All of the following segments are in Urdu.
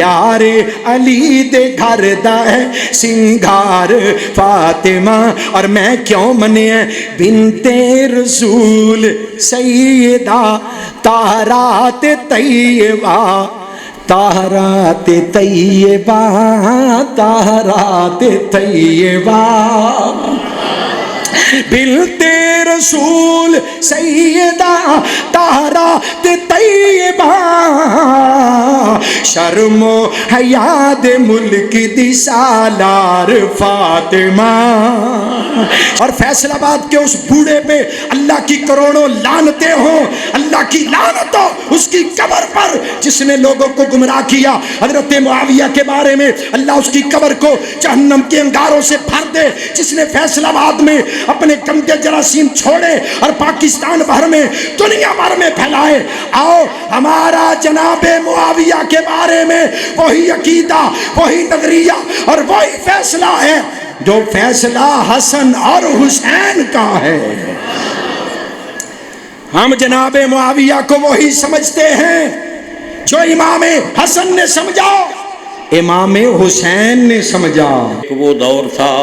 یار علی دے گھر دا ہے سنگار فاطمہ، اور میں کیوں منیا بنت رسول سیدہ طاہرات طیبہ، طاہرات طیبہ، طاہرات طیبہ، بنت رسول سیدہ طاہرات طیبہ، شرم و حیا دے ملک دی سالار فاطمہ۔ اور فیصل آباد کے اس بوڑھے پہ اللہ کی کروڑوں لعنتیں ہوں، اللہ کی لعنت ہو اس کی قبر پر جس نے لوگوں کو گمراہ کیا۔ حضرت معاویہ کے بارے میں اللہ اس کی قبر کو جہنم کے انگاروں سے بھر دے، جس نے فیصل آباد میں اپنے گندے جراثیم چھوڑے اور پاکستان بھر میں دنیا بھر میں پھیلائے۔ آؤ ہمارا جناب معاویہ کے بارے میں وہی عقیدہ، وہی نظریہ اور وہی فیصلہ ہے جو فیصلہ حسن اور حسین کا ہے۔ ہم جناب معاویہ کو وہی سمجھتے ہیں جو امام حسن نے سمجھا، امام حسین نے سمجھا۔ وہ دور تھا،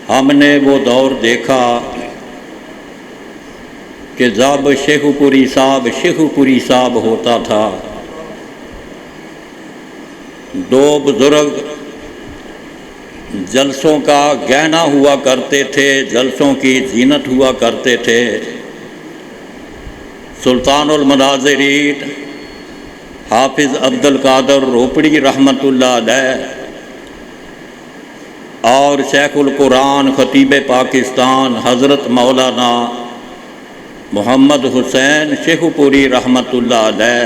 ہم نے وہ دور دیکھا کہ جب شیخو پوری صاحب ہوتا تھا، دو بزرگ جلسوں کا گہنا ہوا کرتے تھے، جلسوں کی زینت ہوا کرتے تھے۔ سلطان المناظرین حافظ عبد القادر روپڑی رحمۃ اللہ علیہ اور شیخ القرآن خطیب پاکستان حضرت مولانا محمد حسین شیخو پوری رحمۃ اللہ علیہ،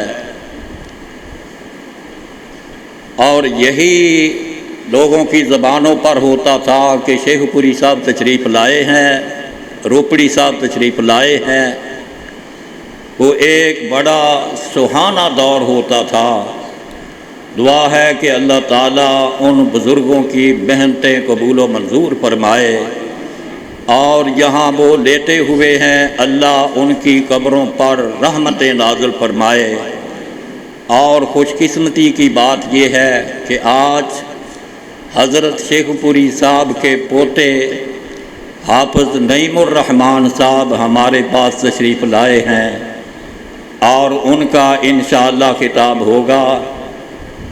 اور یہی لوگوں کی زبانوں پر ہوتا تھا کہ شیخو پوری صاحب تشریف لائے ہیں، روپڑی صاحب تشریف لائے ہیں۔ وہ ایک بڑا سہانا دور ہوتا تھا۔ دعا ہے کہ اللہ تعالیٰ ان بزرگوں کی محنتیں قبول و منظور فرمائے، اور یہاں وہ لیٹے ہوئے ہیں، اللہ ان کی قبروں پر رحمتیں نازل فرمائے۔ اور خوش قسمتی کی بات یہ ہے کہ آج حضرت شیخو پوری صاحب کے پوتے حافظ نعیم الرحمن صاحب ہمارے پاس تشریف لائے ہیں، اور ان کا انشاءاللہ خطاب ہوگا۔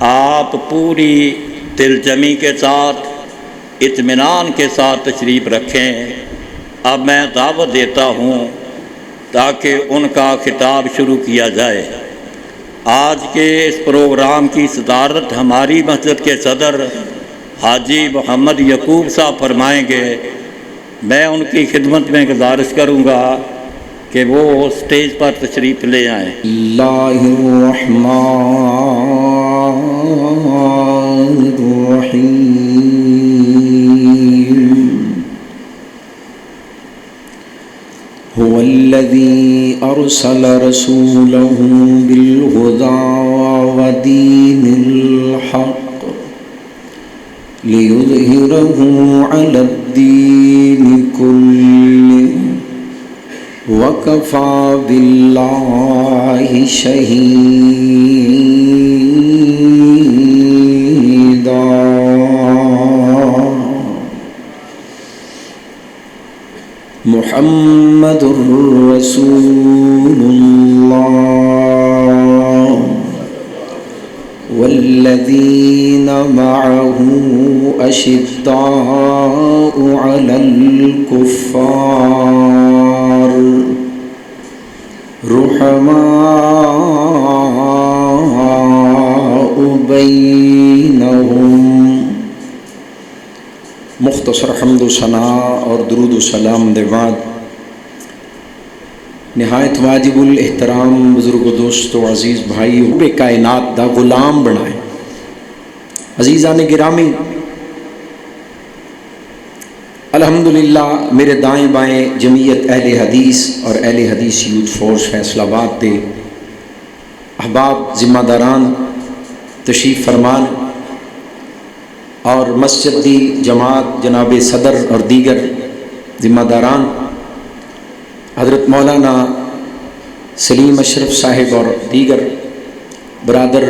آپ پوری دل جمی کے ساتھ اطمینان کے ساتھ تشریف رکھیں۔ اب میں دعوت دیتا ہوں تاکہ ان کا خطاب شروع کیا جائے۔ آج کے اس پروگرام کی صدارت ہماری مسجد کے صدر حاجی محمد یعقوب صاحب فرمائیں گے۔ میں ان کی خدمت میں گزارش کروں گا کہ وہ سٹیج پر تشریف لے آئیں۔ اللہ الرحمن الرحیم، هو الذی ارسل رسوله بالهدى ودین الحق ليظهره على الدين كله وكفى بالله شهيدا۔ محمد رسول الله والذين معه أشداء على الكفار رحماء بينهم۔ مختصر حمد و ثناء اور درود و سلام دے بعد نہایت واجب الاحترام بزرگ و دوست و عزیز بھائی بے کائنات دا غلام بنائے۔ عزیزان گرامی، الحمدللہ میرے دائیں بائیں جمعیت اہل حدیث اور اہل حدیث یوتھ فورس فیصل آباد دے احباب ذمہ داران تشریف فرمان، اور مسجد دی جماعت جناب صدر اور دیگر ذمہ داران، حضرت مولانا سلیم اشرف صاحب اور دیگر برادر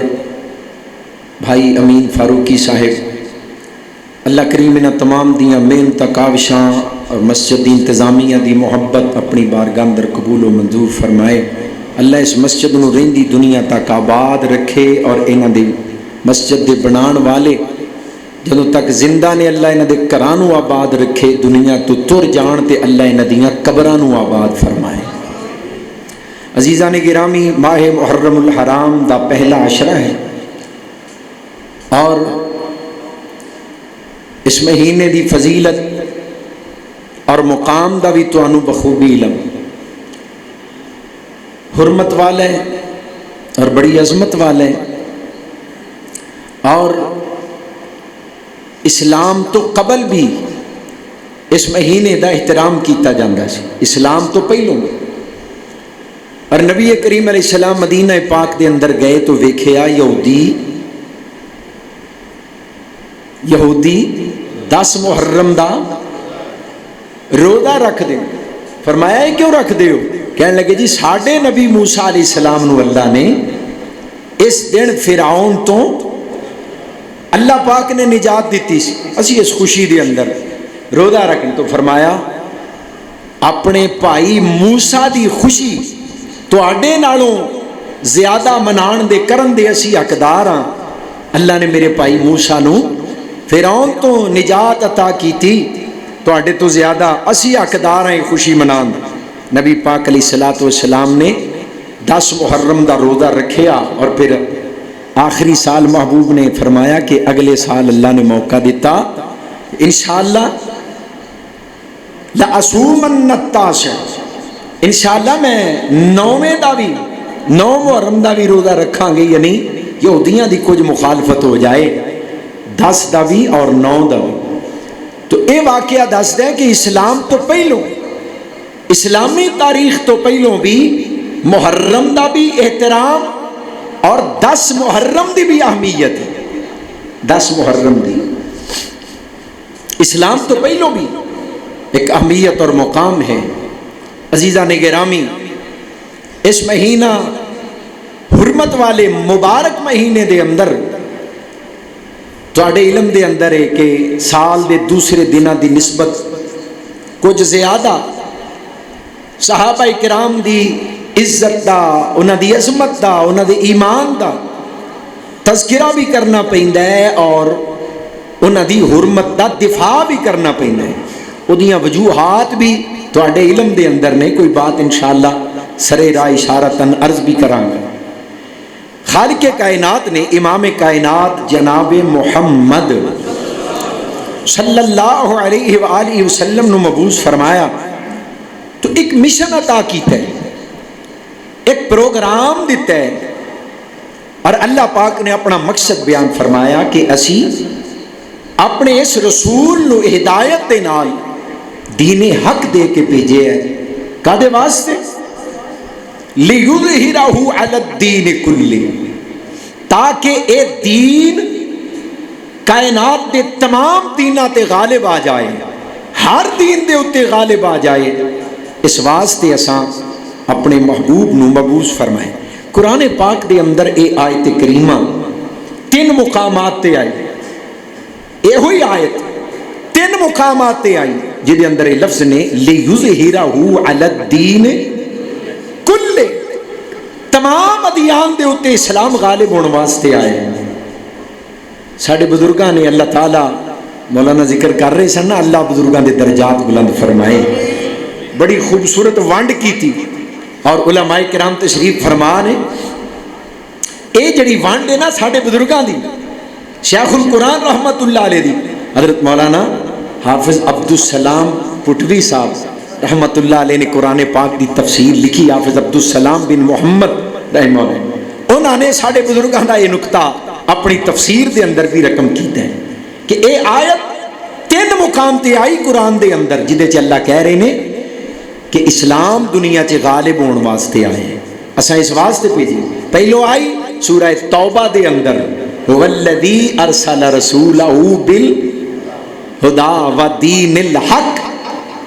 بھائی امین فاروقی صاحب، اللہ کریم انہاں تمام دیاں محنت کاوشاں اور مسجد دی انتظامیہ دی محبت اپنی بارگاہ اندر قبول و منظور فرمائے۔ اللہ اس مسجد نو رہندی دنیا تک آباد رکھے، اور انہاں دی مسجد دے بنان والے جدوں تک زندہ نے اللہ انہاں دے گھراں نو آباد رکھے، دنیا تو تر جان تے اللہ انہاں دیاں قبراں نو آباد فرمائے۔ عزیزان گرامی، ماہ محرم الحرام دا پہلا عشرہ ہے، اور اس مہینے دی فضیلت اور مقام دا بھی تانوں بخوبی علم، حرمت والا ہے اور بڑی عظمت والا ہے، اور اسلام تو قبل بھی اس مہینے دا احترام کیتا جاندہ سی، اسلام تو پہلوں، اور نبی کریم علیہ السلام مدینہ پاک دے اندر گئے تو ویکھیا یہودی 10 محرم دا روزہ رکھ دے۔ فرمایا ہے کیوں رکھ دے ہو؟ کہنے لگے جی ساڈے نبی موسیٰ علیہ السلام نو اللہ نے اس دن فرعون تو اللہ پاک نے نجات دیتی سی، اسی اس خوشی دے اندر روزہ رکھیں۔ تو فرمایا اپنے بھائی موسیٰ دی خوشی تو آڈے نالوں زیادہ منان دے کرن دے اسی حقدار ہاں۔ اللہ نے میرے بھائی موسیٰ نو فرعون تو نجات عطا کی تھی، تو آڈے تو زیادہ اسی حقدار ہیں خوشی منان۔ نبی پاک علیہ السلام نے 10 محرم دا روزہ رکھیا، اور پھر آخری سال محبوب نے فرمایا کہ اگلے سال اللہ نے موقع دیتا، انشاءاللہ لَأَصُومَنَّ التَّاسِعَ، انشاءاللہ میں 9 محرم دا بھی روزہ رکھاں گے، یعنی یہودیاں دی کچھ مخالفت ہو جائے، 10 دا بھی اور 9 دا بھی۔ تو اے واقعہ دس دے کہ اسلام تو پہلوں، اسلامی تاریخ تو پہلوں بھی محرم دا بھی احترام اور 10 محرم دی بھی اہمیت ہے۔ 10 محرم دی اسلام تو پہلوں بھی ایک اہمیت اور مقام ہے۔ عزیزان گرامی، اس مہینہ حرمت والے مبارک مہینے دے اندر تواڈے علم دے اندر ہے کہ سال دے دوسرے دنوں دی نسبت کچھ زیادہ صحابہ کرام دی عزت دا، انہاں دی عظمت دا، انہاں دے ایمان دا تذکرہ بھی کرنا پیندا ہے، اور انہاں دی حرمت دا دفاع بھی کرنا پیندا ہے۔ اودیاں وجوہات بھی تواڈے علم دے اندر نے، کوئی بات انشاءاللہ سرے راہ اشارتاً عرض بھی کراں گا۔ خالق کائنات نے امام کائنات جناب محمد صلی اللہ علیہ وآلہ وسلم نو مبعوث فرمایا تو ایک مشن عطا کیتا ہے، ایک پروگرام دیتا ہے، اور اللہ پاک نے اپنا مقصد بیان فرمایا کہ اسی اپنے اس رسول نو ہدایت دے نال دین حق دے کے بھیجے ہے۔ کادے واسطے؟ لِيُظْهِرَهُ عَلَى الدِّينِ كُلِّهِ، تاکہ اے دین کائنات دے تمام دیناں تے غالب آ جائے، ہر دین دے اتے غالب آ جائے۔ اس واسطے اساں اپنے محبوب نو مبعوث فرمائے۔ قرآن پاک دے اندر اے آیت کریمہ 3 مقامات تے آئی، اے ہوئی آیت 3 مقامات تے آئی جدے اندر اے لفظ نے لِيُظْهِرَهُ عَلَى الدِّينِ کلے، تمام ادیان دے اتے اسلام غالب ہونے واسطے آئے۔ ساڑھے بزرگاں نے اللہ تعالیٰ مولانا ذکر کر رہے سن نا، اللہ بزرگاں دے درجات بلند فرمائے، بڑی خوبصورت وانڈ کی تھی، اور علماء کرام تشریف فرما نے اے جڑی وانڈ ہے نا ساڑھے بزرگاں دی، شیخ القرآن رحمت اللہ علیہ دی، حضرت مولانا حافظ عبدالسلام پٹوی صاحب رحمت اللہ علیہ نے قرآن پاک دی تفسیر لکھی، حافظ عبدالسلام بن محمد رحمہ اللہ، انہوں نے ساڑھے بزرگاں دا یہ نکتہ اپنی تفسیر دے اندر بھی رقم کیتا ہے کہ اے آیت 3 مقام تے آئی قرآن دے اندر، جدے چ اللہ کہہ رہے نے کہ اسلام دنیا چ غالب ہون واسطے آئے ہیں، اساں اس واسطے بھیجی۔ پہلو آئی سورہ توبہ دے اندر، هو الذی ارسل رسولہ بالہدی ودین الحق،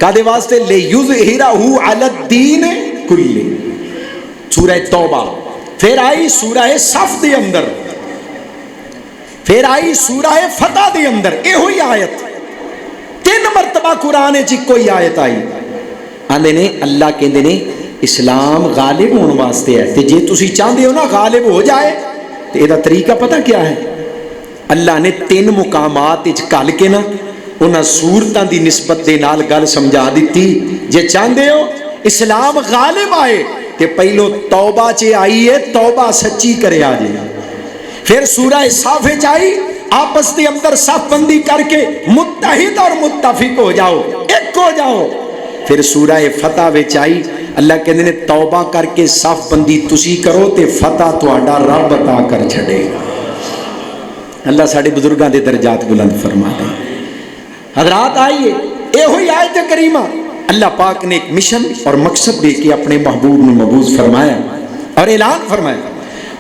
کادے واسطے لِیُظْهِرَهُ عَلَى الدِّينِ كُلِّهِ، سورہ توبہ۔ پھر آئی سورہ صف دے اندر، پھر آئی سورہ فتح دے اندر یہ ہوئی آیت 3 مرتبہ قرآن چ کوئی آیت آئی آندے نے اللہ کہندے نے اسلام غالب ہونے واسطے ہے تے جے تسی چاہندے ہو نا غالب ہو جائے تے یہ طریقہ پتہ کیا ہے اللہ نے 3 مقامات وچ کل کے نا انہاں صورتاں دی نسبت دے نال گل سمجھا دیتی جے چاہندے ہو اسلام غالب آئے تے پہلو توبہ چ آئی ہے توبہ سچی کرے آ جائے پھر سورہ صاف آئی آپس کے اندر صف بندی کر کے متحد اور متفق ہو جاؤ ایک ہو جاؤ پھر سورہ فتح وچ آئی اللہ کہندے نے توبہ کر کے صف بندی تسی کرو تے فتح تہاڈا رب عطا کر چھڑے گا اللہ ساڈے بزرگاں دے درجات بلند فرما دے حضرات آئیے اے ہوئی آیت کریمہ اللہ پاک نے ایک مشن اور مقصد دے کے اپنے محبوب نے مبعوث فرمایا اور اعلان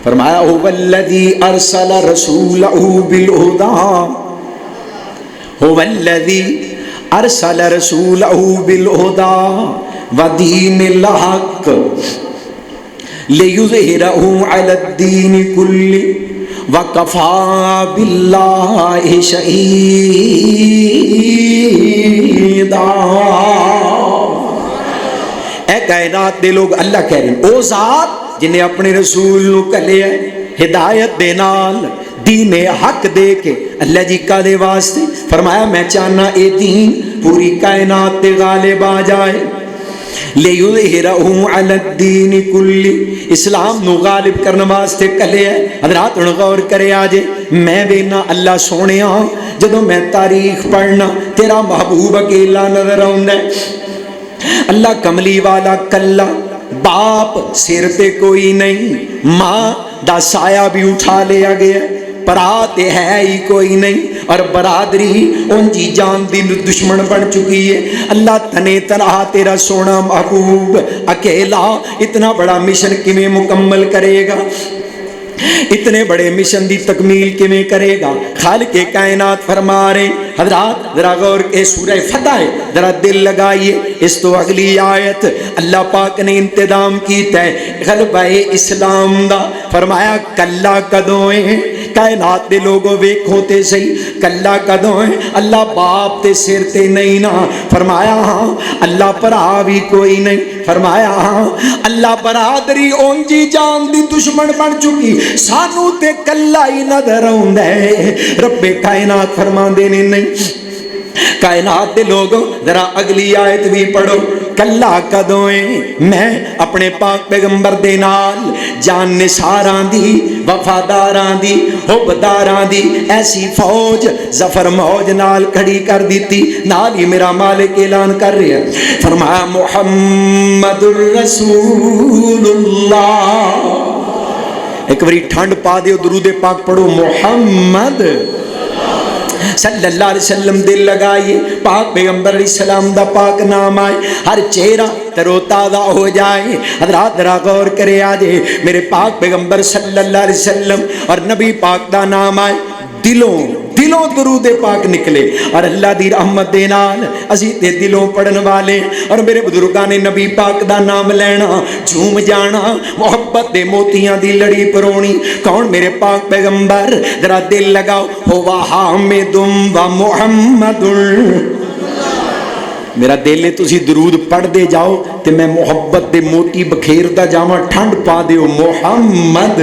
فرمایا هو الذی ارسل رسولہ بالہدی هو الذی ارسل رسولہ بالہدی ودین الحق لیظہرہ علی الدین کلہ وکفا باللہ شہیدا اے کائنات دے لوگ اللہ کہہ رہے ہیں او ذات جنہیں اپنے رسول نو کلے ہدایت دے نال دین حق دے کے اللہ جی کا دے واسطے فرمایا میں چاہنا اے دین پوری کائنات تے غالب آ جائے لیظہرہ علی الدین کلہ اسلام نو غالب کرنے واسطے کلے ہے حضرات غور کرے آجے میں بینا اللہ سونے ہاں جدو میں تاریخ پڑھنا تیرا محبوب اکیلا نظر آؤں ہے اللہ کملی والا کلا باپ سر پہ کوئی نہیں ماں دا سایہ بھی اٹھا لیا گیا برات ہے ہی کوئی نہیں اور برادری ان جی جان دی دشمن بن چکی ہے اللہ تنے تنہا تیرا سونا محبوب اکیلا اتنا بڑا مشن کیویں مکمل کرے گا اتنے بڑے مشن دی تکمیل کیویں کرے گا خالق کائنات فرما رہے حضرات ذرا غور کے سورہ فتح ہے ذرا دل لگائیے اس تو اگلی آیت اللہ پاک نے انتظام کیتا ہے غلبہ اسلام دا فرمایا کلا کدویں کائنات دے لوگوں ویکھو تے صحیح کلا کدویں اللہ باپ تے سر تے نہیں نا فرمایا ہاں اللہ برا بھی کوئی نہیں فرمایا ہاں اللہ برادری اون جی جان دی دشمن بن چکی سانو تے کلا ہی نظر آوندا ہے رب کائنات فرماندے نے نہیں کائنات دے لوگوں ذرا اگلی آیت بھی پڑھو کلا کدویں میں اپنے پاک پیغمبر دے نال جان نثاراں دی وفاداراں دی حبداراں دی ایسی فوج ظفر موج نال کھڑی کر دیتی نال ہی میرا مالک اعلان کر رہا ہے فرمایا محمد الرسول اللہ ایک باری ٹھنڈ پا دیو درود پاک پڑھو محمد صلی اللہ علیہ وسلم دل لگائیے پاک پیغمبر علیہ السلام دا پاک نام آئے ہر چہرہ ترو تازہ ہو جائے حضرات ذرا غور کرے آجے میرے پاک پیغمبر صلی اللہ علیہ وسلم اور نبی پاک دا نام آئے دلوں درود پاک نکلے اور اللہ دی رحمت دے نال اسی تے دلوں پڑھن والے اور میرے بزرگاں نے نبی پاک دا نام لینا جھوم جانا محبت دے موتیاں دی لڑی پرونی کون میرے پاک پیغمبر ذرا دل لگاؤ ہوا حامد و محمد میرا دل ہے تسی درود پڑھ دے جاؤ تے میں محبت دے موتی بکھیر دا جاواں ٹھنڈ پا دیو محمد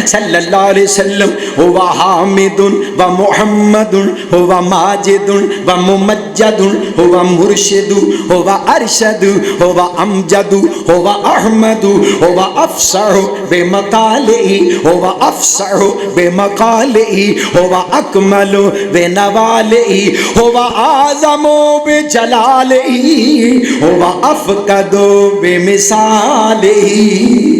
صلی اللہ علیہ وسلم ہوا حامد و محمد ہوا ماجد و ممجد ہوا مرشد ہوا ارشد ہوا امجد ہوا احمد ہوا افصح بے مقالئی ہوا افصح بے مقالئی ہوا اکمل بے نوالئی ہوا اعظم بے جلالئی ہوا افقد بے مثالئی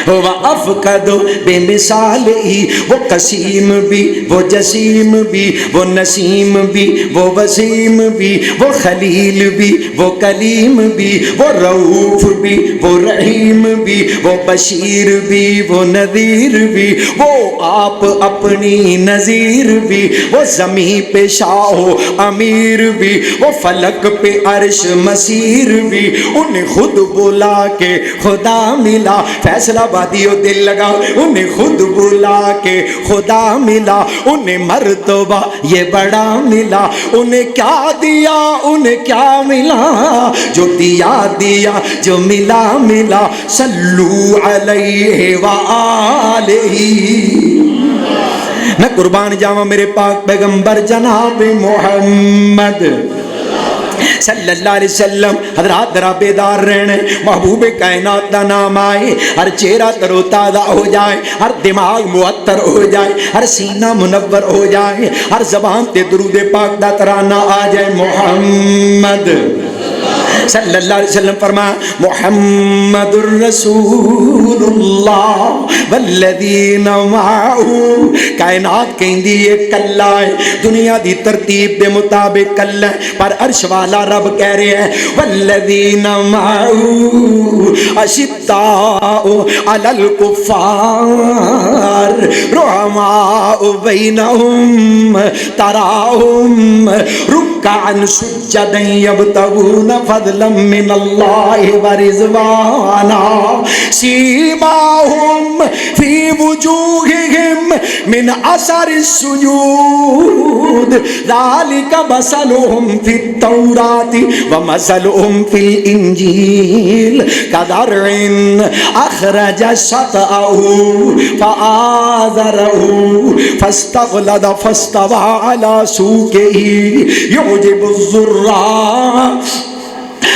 وہ افقد بے مثال ہی وہ قسیم بھی وہ جسیم بھی وہ نسیم بھی وہ وسیم بھی وہ خلیل بھی وہ کلیم بھی وہ رؤوف بھی وہ رحیم بھی وہ بشیر بھی وہ نذیر بھی وہ آپ اپنی نذیر بھی وہ زمین پہ شاہ امیر بھی وہ فلک پہ عرش مسیر بھی انہیں خود بولا کہ خدا ملا فیصلہ آبادی و دل لگا, انہیں خود بلا کے خدا ملا, انہیں مرتبہ یہ بڑا ملا, انہیں کیا دیا انہیں کیا ملا, جو دیا دیا جو ملا ملا, صلو علیہ وآلہ. میں قربان جاواں میرے پاک پیغمبر جناب محمد صلی اللہ علیہ وسلم. حضرات ذرا بیدار رہنے, محبوب کائنات دا نام آئے, ہر چہرہ تر و تازہ ہو جائے, ہر دماغ معطر ہو جائے, ہر سینہ منور ہو جائے, ہر زبان تے درود پاک دا ترانہ آ جائے. محمد صلی اللہ علیہ وسلم فرمایا محمد الرسول اللہ والذین معہو. کائنات کہندی یہ کلا ہے, دنیا دی ترتیب دے مطابق کلا ہے, پر عرش والا رب کہہ رہے ہیں والذین معہو اشداء علی الکفار رحماء بینہم تراہم رکعا سجدا یبتغون فضلا من اللہ ورضوانا سیماہم فی وجوہہم من اثر السجود ذالک مثلہم فی التوراۃ ومثلہم فی الانجیل کزرع اخرج شطأہ فآزرہ فاستغلظ فاستوى علی سوقہ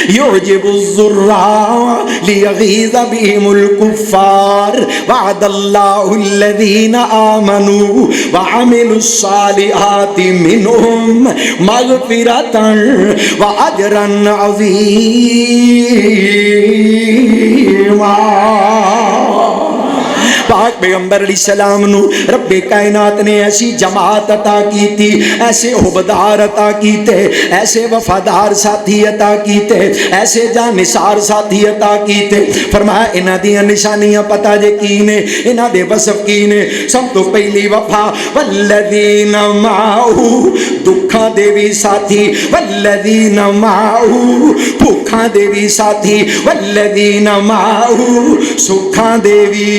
يعجب الزراع ليغيظ بهم الكفار. وعد الله الذين آمنوا وعملوا الصالحات منهم مغفرة وأجرا عظيما. پاک پیغمبر علیہ السلام نو رب کائنات نے ایسی جماعت عطا کی تھی, ایسے عہدیدار عطا کیتے, ایسے وفادار ساتھی عطا کیتے, ایسے جانثار ساتھی عطا کیتے. فرمایا انہاں دیاں نشانیاں پتہ جے کی نے, انہاں دے وصف کی نے. سب تو پہلی وفا والذین معہو, دکھاں دے بھی ساتھی, والذین معہو بھوکھاں دے بھی ساتھی, والذین معہو سکھاں دے بھی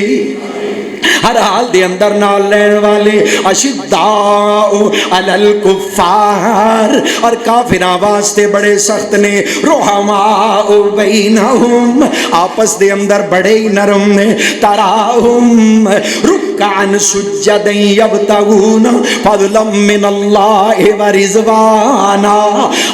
ہر حال دے اندر نال لین والے. اشداء علی الکفار, اور کافراں واسطے بڑے سخت نے. رحماء بینہم, آپس دے اندر بڑے ہی نرم نے. تراہم رکعا سجدا یبتغون فضلا من اللہ ورضوانا,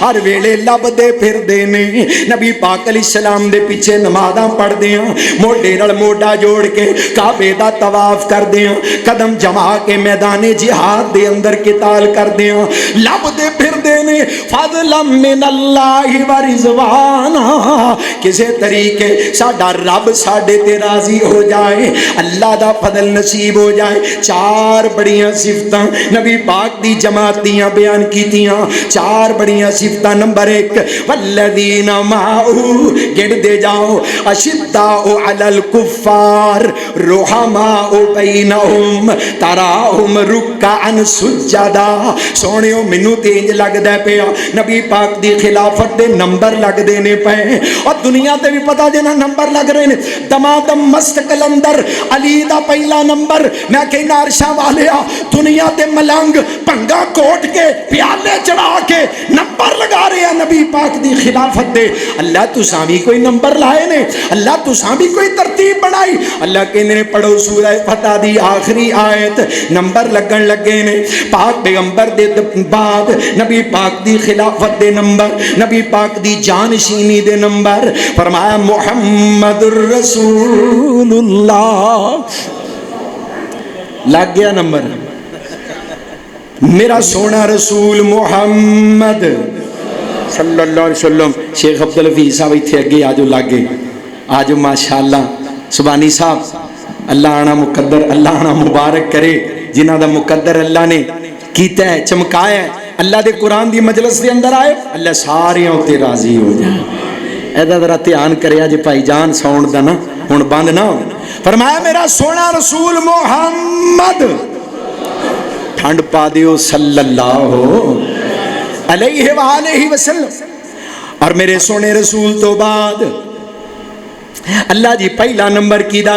ہر ویلے لب دے پھر دے نے. نبی پاک علیہ السلام دے پیچھے نمازاں پڑھ دیاں, موڈے نال موڈا جوڑ کے کعبے دا طواف کر دیاں, قدم جما کے میدان جہاد دے اندر قتال کر دیاں, لب دے پھر دینے فضلا من اللہ ورضوانا, کسے طریقے ساڈا رب ساڈے تے راضی ہو جائے, اللہ دا فضل نصیب ہو جائے. چار بڑیاں صفتاں نبی پاک دی جماعت دیاں بیان کیتیاں, چار بڑیاں صفتاں. نمبر 1 والذین معہو, گن دے جاؤ, اشداء علی الکفار رحماء بینہم تراہم رکعا سجدا. سونیو مینوں تے انج لگدا پیا نبی پاک دی خلافت دے نمبر لگ دے نے پے, اور دنیا تے بھی پتہ دینا نمبر لگ رہے نے. دمادم مست کلندر علی دا پہلا نمبر. میں کہنا عرشاں والیا, دنیا تے ملنگ پنگا کوٹ کے پیالے چڑھا کے نمبر لگا رہے ہیں نبی پاک دی خلافت دے. اللہ تساں بھی کوئی نمبر لائے نے, اللہ تساں بھی کوئی ترتیب بنائی. اللہ کہندے نے پڑھو سورہ فتح دی آخری آیت, نمبر لگن لگے نے. پاک پیغمبر دے بعد نبی پاک دی خلافت دے نمبر, نبی پاک دی جانشینی دے نمبر. فرمایا محمد الرسول اللہ, لگ گیا نمبر. میرا سونا رسول محمد صلی اللہ علیہ وسلم. شیخ عبدالحفیظ صاحب اتھے اگے آجو لاگے, آجو ماشاءاللہ. سبحانی صاحب اللہ آنا مقدر, اللہ آنا مبارک کرے جنہ دا مقدر اللہ نے کیتا ہے, چمکایا ہے. اللہ دے قرآن دی مجلس دے اندر آئے, اللہ سارے ہوتے راضی ہو جائے. ایدہ ذرا دھیان کرے آج بھائی جان ساؤنڈ دا نا ہن بند نہ ہو. فرمایا میرا سونا رسول محمد, ٹھنڈ پا دیو صلی اللہ علیہ وآلہ وسلم. اور میرے سونے رسول تو بعد اللہ جی پہلا نمبر کی دا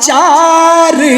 4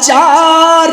4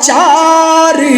4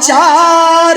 4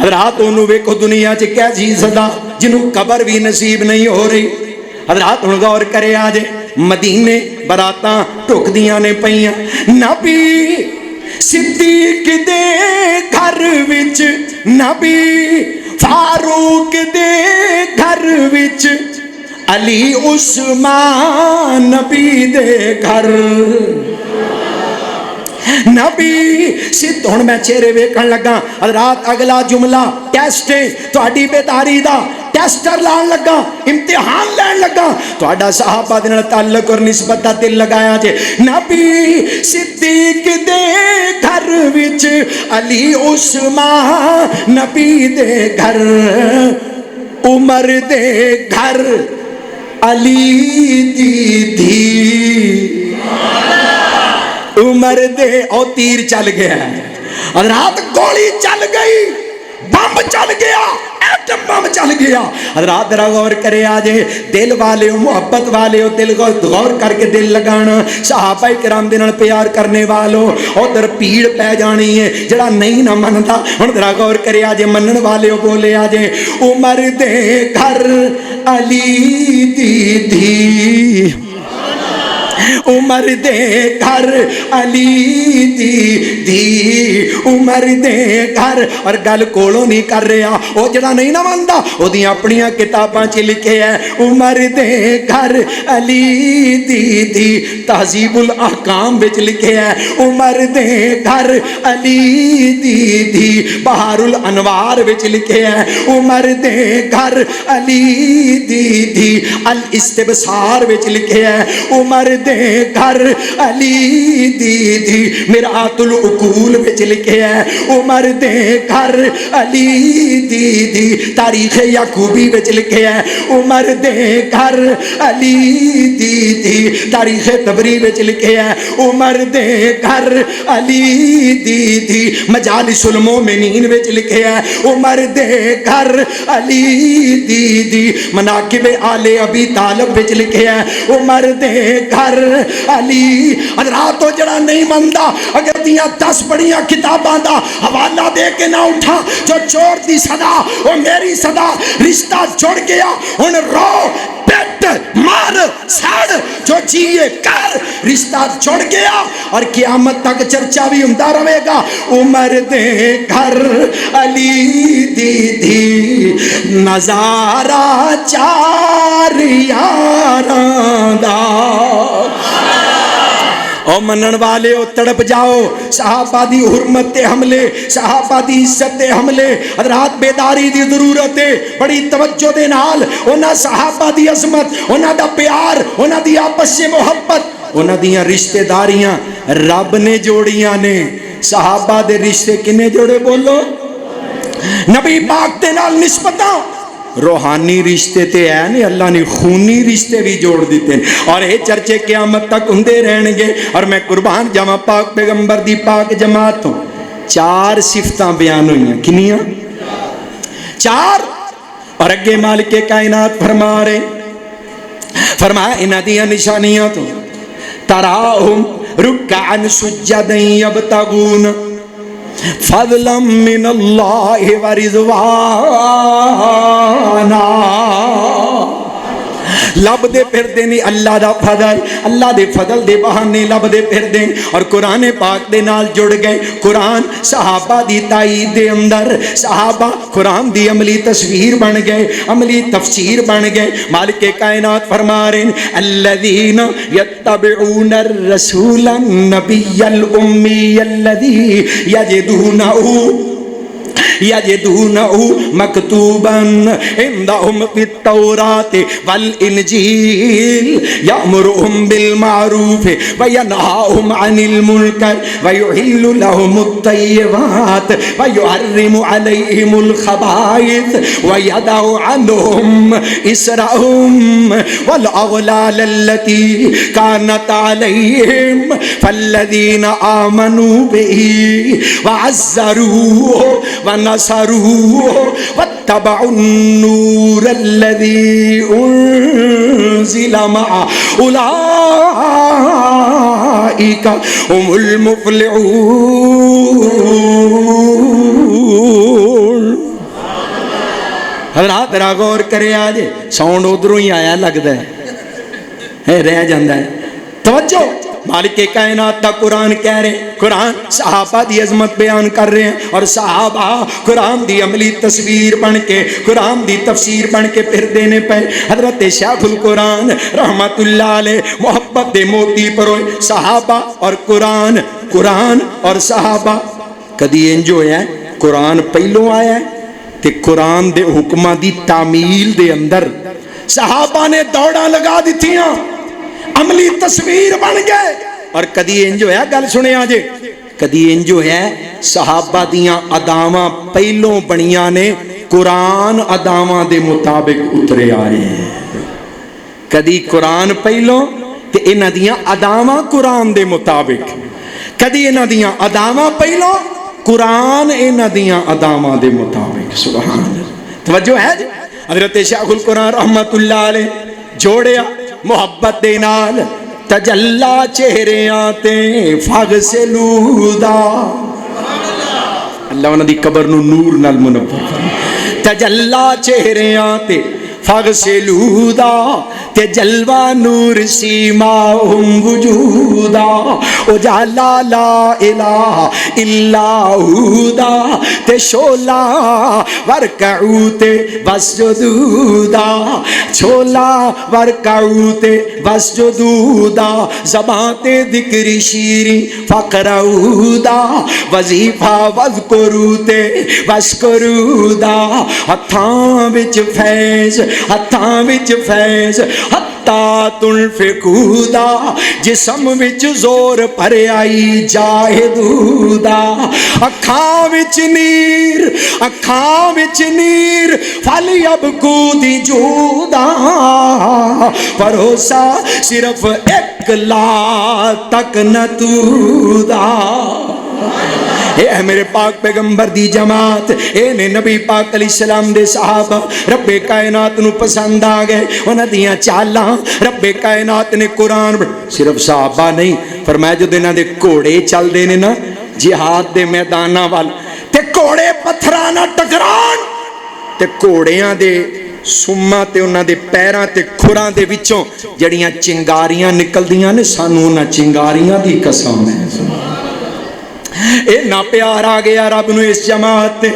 حضرات انہوں ویکھو دنیا چ کیسی صدا جنہوں قبر بھی نصیب نہیں ہو رہی. حضرات ہن غور کرے آجے مدینے براتاں ٹھکدیاں نے پئیاں. نبی صدیق دے گھر وچ, نبی فاروق دے گھر وچ, علی عثمان نبی دے گھر. نبی سدھ ہن میں چہرے ویکھن لگا. حضرات اگلا جملہ ٹیسٹ ہے تہاڈی بیداری دا, ٹیسٹر لان لگا, امتحان لین لگا. تہاڈا صحابہ دے نال تعلق اور نسبت دا دل لگایا جے. نبی صدیق دے گھر وچ, علی عثمان نبی دے گھر, عمر دے گھر علی دی دھی. عمر دے او تیر چل گیا, حضرات گولی چل گئی, بم چل گیا, ایٹم بم چل گیا. حضرات ذرا غور کرے آجے دل والے ہو, محبت والے ہو, دل غور کر کے دل لگانا. صحابہ کرام دے نال پیار کرنے والو ادھر پیڑ پہ جانی ہے, جڑا نہیں نہ منتا. ہن ذرا غور کرے آجے منن والے ہو بولے آجے عمر دے گھر علی دی دھی, عمر دے گھر علی دی دھی, عمر دے گھر. اور گل کولوں نہیں کر رہا, وہ جڑا نہیں نہ مانتا وہ دی اپنیاں کتاباں چ لکھے ہے عمر دے گھر علی دی دھی. تہذیب الاحکام وچ لکھے ہے عمر دے گھر علی دی دھی. بہار الانوار وچ لکھے ہے عمر دے گھر علی دی دھی. الاستبصار وچ لکھے ہے عمر دے گھر علی دی دھی. مرآت العقول وچ لکھے ہے عمر دے گھر علی دی دھی. تاریخ یعقوبی وچ لکھے ہے عمر دے گھر علی دی دھی. تاریخ طبری وچ لکھے ہے عمر دے گھر علی دی دھی. مجالس المومنین وچ لکھے ہے عمر دے گھر علی دی دھی. مناقب آل ابی طالب وچ لکھے ہے عمر دے گھر علی. حضرات تو جڑا نہیں مندا اگر دیاں 10 بڑیاں کتاباں دا حوالہ دے کے نہ اٹھا, جو چور دی صدا وہ میری صدا, رشتہ جڑ گیا ہن رو پیٹ مار ساڑ جو جیے کر, رشتہ جڑ گیا اور قیامت تک چرچا بھی ہوندا رہے گا. عمر دے گھر علی دی دھی, نظارہ چار یاراں دا. او منن والے او تڑپ جاؤ, صحابہ دی حرمت تے حملے, صحابہ دی عزت تے حملے. حضرات بیداری دی ضرورت ہے, بڑی توجہ دے نال انہاں صحابہ دی عظمت, انہاں دا پیار, انہاں دی آپس سے محبت, انہاں دیاں رشتہ داریاں رب نے جوڑیاں نے. صحابہ دے رشتے کنے جوڑے بولو؟ نبی پاک دے نال نسبتاں روحانی رشتے تے ہے نہیں, اللہ نے خونی رشتے بھی جوڑ دیتے ہیں, اور یہ چرچے قیامت تک ہوندے رہن گے. اور میں قربان جاواں پاک پیغمبر دی پاک جماعت ہوں. 4 صفتاں بیان ہوئی ہیں, کنیاں 4. اور اگے مالک کائنات فرما رہے, فرمایا انہاں دیاں نشانیاں تو تراہم رکعا سجدا یبتغون فضلا من اللہ ورضوانا. لب دے پھر دینی اللہ دا فضل, اللہ دے فضل دے بہانے لب دے پھر دیں. اور قرآن پاک دے نال جڑ گئے. قرآن صحابہ دی تائید دے اندر, صحابہ قرآن دی عملی تصویر بن گئے, عملی تفسیر بن گئے. مالک کائنات فرما رہے ہیں الذین یتبعون الرسول النبی الامی الذی یجدونہ مکتوبا عندہم فی التوراۃ والانجیل یأمرہم بالمعروف وینہاہم عن المنکر ویحل لہم الطیبات ویحرم علیہم الخبائث ویدع عنہم اسرہم والاغلال التي كانت عليهم فالذين آمنوا به وعزروه ونصروه واتبعوا النور الذي أنزل انزل مع اولئک هم المفلحون۔ حضرات ذرا غور کرے آج ساؤنڈ ادھروں ہی آیا لگتا ہے رہ جاندہ ہے۔ توجہ، مالک کائنات دا قرآن کہہ رہے ہیں، قرآن صحابہ دی عظمت بیان کر رہے ہیں، اور صحابہ قرآن دی عملی تصویر بن کے، قرآن دی تفسیر بن کے پھر دینے پہ۔ حضرت شیخ القرآن رحمت اللہ علیہ محبت دے موتی پر ہوئے، صحابہ اور قرآن، قرآن اور صحابہ کدی انج ہویا ہے قرآن پہلوں آیا ہے تے قرآن دے حکمہ دی تعمیل دے اندر صحابہ نے دوڑا لگا دیتیاں، عملی تصویر بن گئے۔ اور کدی انجو ہے گل سنے آجے، کدی انجو ہے صحابہ دیاں ادامہ پہلوں بنیاں نے قرآن ادامہ دے مطابق اترے آئے ہیں۔ کدی قرآن پہلوں تے انہ دیاں ادامہ قرآن دے مطابق، کدی انہ دیاں ادامہ پہلوں قرآن انہ دیاں ادامہ دے مطابق۔ سبحان اللہ، توجہ ہے جی۔ حضرت شیخ القرآن رحمت اللہ علیہ جوڑیا محبت دے نال، تجلا چہرے آتے فاغ سے لودا، اللہ انہاں دی قبر نو نور نال منور فرمائے۔ تجلا چہرے آتے فاغ سے لودا، تے جلوہ نور سیماہم وجودا، اجالا لا الہ الا ہدا، تے شولا ورکعو تے وسجدودا، چھولا ورکعو تے وسجدودا، زبان تے ذکر شیری فقرعودا، وظیفہ وذکرو تے وشکرودا، ہتھاں وچ فیض، ہتھاں وچ فیض، حتیٰ تنفقودا، جسم وچ زور پر آئی جاہدودا، اکھاں وچ نیر، اکھاں وچ نیر، فلی ابکو دی جودا، بھروسہ صرف ایک لا تک نتودا۔ اے میرے پاک پیغمبر دی جماعت، اے نے نبی پاک علیہ السلام دے صحابہ رب کائنات نو پسند آ گئے، انہاں دیاں چالاں رب کائنات نے قرآن صرف صحابہ نہیں فرمایا، جو انہاں دے گھوڑے چل دے نے نا جہاد دے میداناں وال، تے گھوڑے پتھراں نہ ٹکران، تے گھوڑیاں دے سما تے انہاں دے پیراں تے کھراں دے وچوں جڑیاں چنگاریاں نکلدیاں نے، سانو انہاں چنگاریاں دی قسم ہے۔ اے نا پیار آ گیا رب نو اس جماعت تے،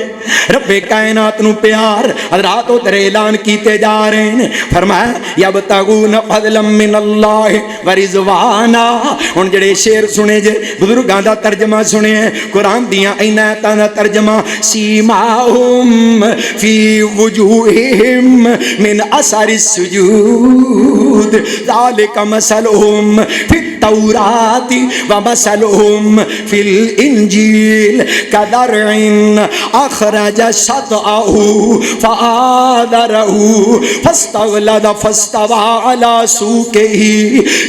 رب کائنات نو پیار۔ حضرات ادھر اعلان کیتے جا رہے ہیں، فرمایا یبتغون فضلا من اللہ ورضوانا۔ ہن جڑے شعر سنے جے بزرگاں دا ترجمہ سنے ہیں، قرآن دیاں آیاتاں دا ترجمہ، سیماہم فی وجوہہم من اثر السجود، ذالک مثلہم فی التوراۃ ومثلہم فی الانجیل کزرع اخرج شطأہ فآذرہ فاستغلظ فاستوى على سوقه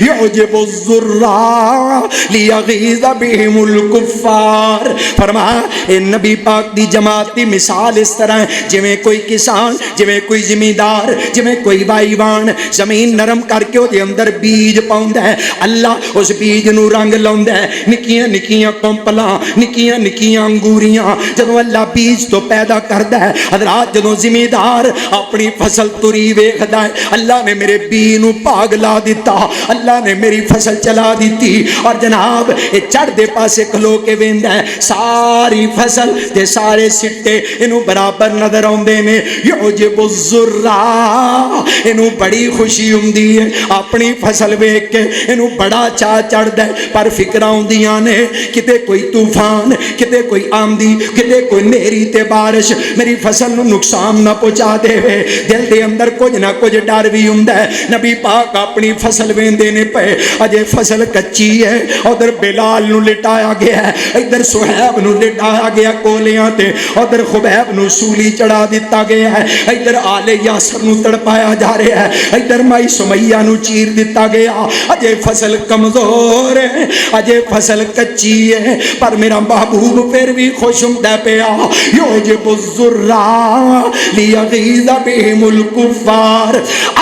يعجب الزراع لیغیظ بهم الکفار۔ فرمایا اے نبی پاک دی جماعت دی مثال اس طرح ہے، جویں کوئی کسان، جویں کوئی زمیندار، جویں کوئی بائیوان زمین نرم کر کے دے اندر بیج پاؤندا ہے، اللہ اس بیج نو رنگ لاؤندا ہے، نکیاں نکیاں پمپلاں، نکیاں نکیاں انگوریاں جدوں اللہ بیج تو پیدا کردا ہے۔ حضرات جدوں زمیندار اپنی فصل تری ویکھدا ہے، اللہ نے میرے بی نو پاگ لا دیتا، اللہ نے میری فصل چلا دیتی، اور جناب اے چڑھ دے پاسے کھلو کے ویندا ہے، ساری فصل تے سارے سٹے اینو برابر نظر آوندے نے۔ یعجب الزراع، اینو بڑی خوشی ہوندی ہے اپنی فصل ویکھ کے، اینو بڑا چاہ چڑھدا ہے، پر فکر آوندیاں نے کتے کوئی طوفان، کتے کوئی آمدی، کتے کوئی نیری تے بارش میری فصل نو نقصان نہ پہنچا دے وے، دل دے اندر کچھ نہ کچھ ڈر بھی ہوندا ہے۔ نبی پاک اپنی فصل ویندے نے پے، اجے فصل کچی ہے، ادھر بلال نو لٹایا گیا ہے، ادھر سہیب نو لٹایا گیا کولیاں تے، ادھر خبیب نو سولی چڑھا دیتا گیا ہے، ادھر آل یاسر نو تڑپایا جا رہا ہے، ادھر مائی سمیہ نو چیر دیتا گیا، اجے فصل کم کمزور ہے، اجے فصل کچی ہے، پر میرا محبوب پھر بھی خوش ہوندا پیا، یوجب الذرا لیغیظ بہم الکفار۔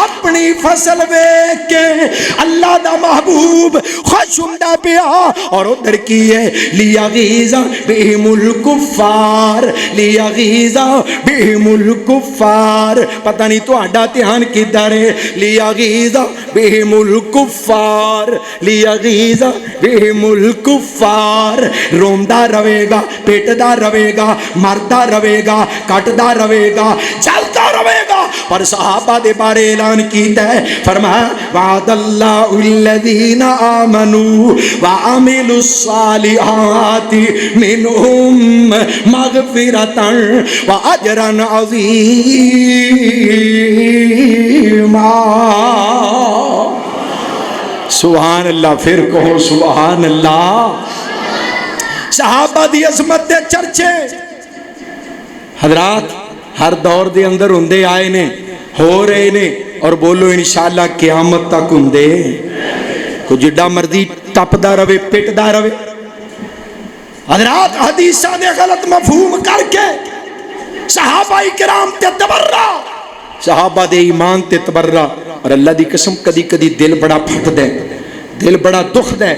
اپنی فصل ویکھ کے اللہ دا محبوب خوش ہوندا پیا، اور ادھر کی ہے لیغیظ بہم الکفار، لیغیظ بہم الکفار۔ پتہ نہیں تہاڈا دھیان کدھر ہے؟ لیغیظ بہم الکفار، لیغیظ بہم الکفار۔ روندا رہے گا، پیٹدا رہے گا، مردا رہے گا، کٹدا رہے گا، چلتا رہے گا، پر صحابہ دے بارے اعلان کیتا ہے، فرمایا وعد اللہ الذین آمنوا وعملوا الصالحات منہم مغفرۃ واجرا عظیما۔ سبحان اللہ، پھر کہو سبحان اللہ۔ صحابہ دی عظمت دے چرچے حضرات ہر دور دے اندر ہوندے آئے نے، ہو رہے نے، اور بولو انشاءاللہ قیامت تک ہوندے۔ کوئی جڈا مرضی ٹپدا رہے، پٹدا رہے۔ حضرات حدیثاں دے غلط مفہوم کر کے صحابہ کرام تے تبرہ، صحابہ دے ایمان تے تبرہ، اور اللہ دی قسم کدی کدی دل بڑا پھٹ دے، دل بڑا دکھ دے۔